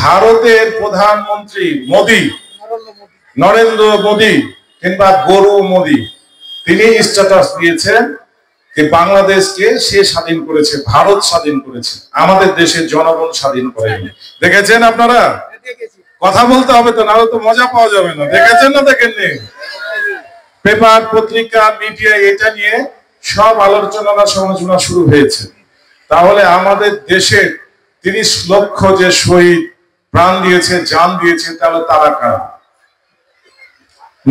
ভারতের প্রধানমন্ত্রী মোদি, নরেন্দ্র মোদি কিংবা গরু মোদি, তিনি স্ট্যাটাস দিয়েছেন যে বাংলাদেশকে সে স্বাধীন করেছে, ভারত স্বাধীন করেছে, আমাদের দেশের জনগণ স্বাধীন করেনি। দেখেছেন আপনারা? কথা বলতে হবে তো, নাহলে তো মজা পাওয়া যাবে না। দেখেছেন না দেখেননি? পেপার, পত্রিকা, মিডিয়া এটা নিয়ে সব আলোচনা সমালোচনা শুরু হয়েছে। তাহলে আমাদের দেশের 30 লক্ষ যে শহীদ প্রাণ দিয়েছে, জান দিয়েছে, তাহলে তারা কারা?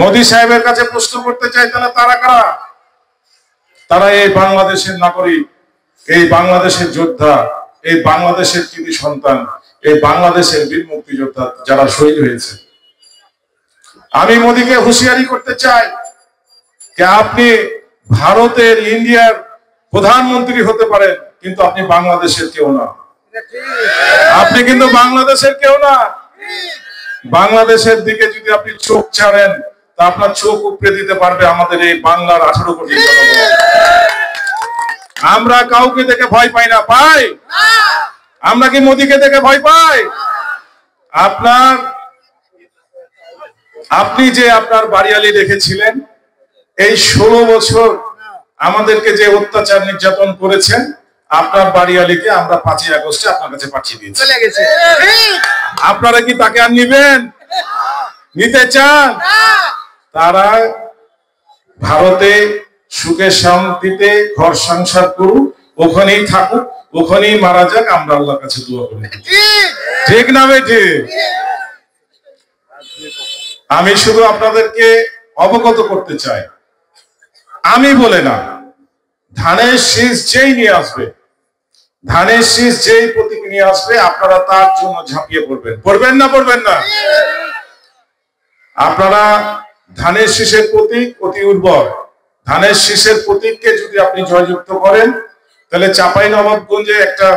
মোদী সাহেবের কাছে প্রশ্ন করতে চাই, তাহলে তারা কারা? তারা এই বাংলাদেশের নাগরিক, এই বাংলাদেশের যোদ্ধা, এই বাংলাদেশের কৃতি সন্তান, এই বাংলাদেশের বীর মুক্তিযোদ্ধা যারা শহীদ হয়েছে। আমি মোদীকে হুঁশিয়ারি করতে চাই যে আপনি ভারতের, ইন্ডিয়ার প্রধানমন্ত্রী হতে পারেন, কিন্তু আপনি বাংলাদেশের কেউ না। আপনি কিন্তু বাংলাদেশের কেউ না। বাংলাদেশের দিকে যদি আপনি চোখ ছাড়েন, তা আপনার চোখ উপড়ে দিতে পারবে আমাদের এই বাংলার 18 কোটি জনগণ। আমরা কাউকে দেখে ভয় পাই না, পাই? আমরা কি মোদীকে দেখে ভয় পাই? আপনি যে আপনার বাড়িয়ালি রেখেছিলেন, এই 16 বছর আমাদেরকে যে অত্যাচার নির্যাতন করেছেন, আপনার বাড়িয়ালিকে আমরা 5ই আগস্টে আপনার কাছে পাঠিয়ে দিয়েছি। আপনারা কি তাকে আর নিবেন? নিতে চান? তারা ভারতে সুখে শান্তিতে ঘর সংসার করুক, ওখানেই থাকুক, ওখানেই মারা যাক, আমরা আল্লাহর কাছে দোয়া করি। ঠিক না বেঠি? আমি শুধু আপনাদেরকে অবগত করতে চাই, আমি বলে না, ধানের শীষ যেই নিয়ে আসবে, ধানের শীষ যেই প্রতীক নিয়ে আসবে, আপনারা তার জন্য ঝাঁপিয়ে পড়বেন। পড়বেন না? পড়বেন না? আপনারা ধানের শীষের প্রতীক অতি উর্বর, ধানের শীষের প্রতীককে যদি আপনি জয়যুক্ত করেন, তাহলে চাঁপাইনবাবগঞ্জে একটা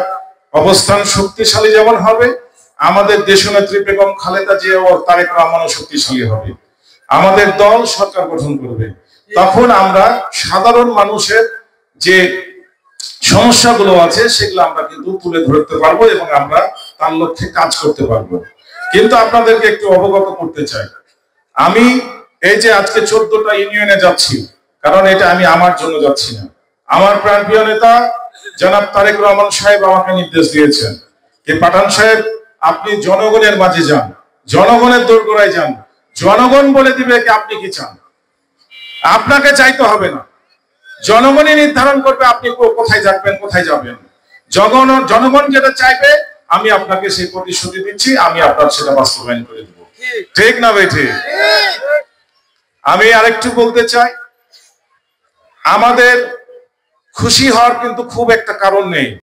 অবস্থান শক্তিশালী যেমন হবে, আমাদের দেশনেত্রী বেগম খালেদা জিয়া ও তারেক রহমানও শক্তিশালী হবে। আমাদের দল সরকার গঠন করবে। তখন আমরা সাধারণ মানুষের যে সমস্যাগুলো আছে সেগুলো আমরা কিন্তু তুলে ধরতে পারবো এবং আমরা তার লক্ষ্যে কাজ করতে পারবো। কিন্তু আপনাদেরকে একটু অবগত করতে চাই, আমি এই যে আজকে 14টা ইউনিয়নে যাচ্ছি, কারণ এটা আমি আমার জন্য যাচ্ছি না। আমার প্রাণপ্রিয় নেতা জনাব তারেক রহমান সাহেব আমাকে নির্দেশ দিয়েছেন যে পাঠান সাহেব, আপনি জনগণের মাঝে যান, জনগণের দোরগোড়ায় যান, জনগণ বলে দিবে কি আপনি কি চান। আপনাকে চাইতে হবে না, জনগণই নির্ধারণ করবে আপনি কোথায় যাবেন, কোথায় যাবেন। জনগণ যেটা চাইবে, আমি আপনাকে সেই প্রতিশ্রুতি দিচ্ছি, আমি আপনার সেটা বাস্তবায়ন করে দেবো। ঠিক না ভাই? ঠিক। আমি আরেকটু বলতে চাই, আমাদের খুশি হওয়ার কিন্তু খুব একটা কারণ নেই।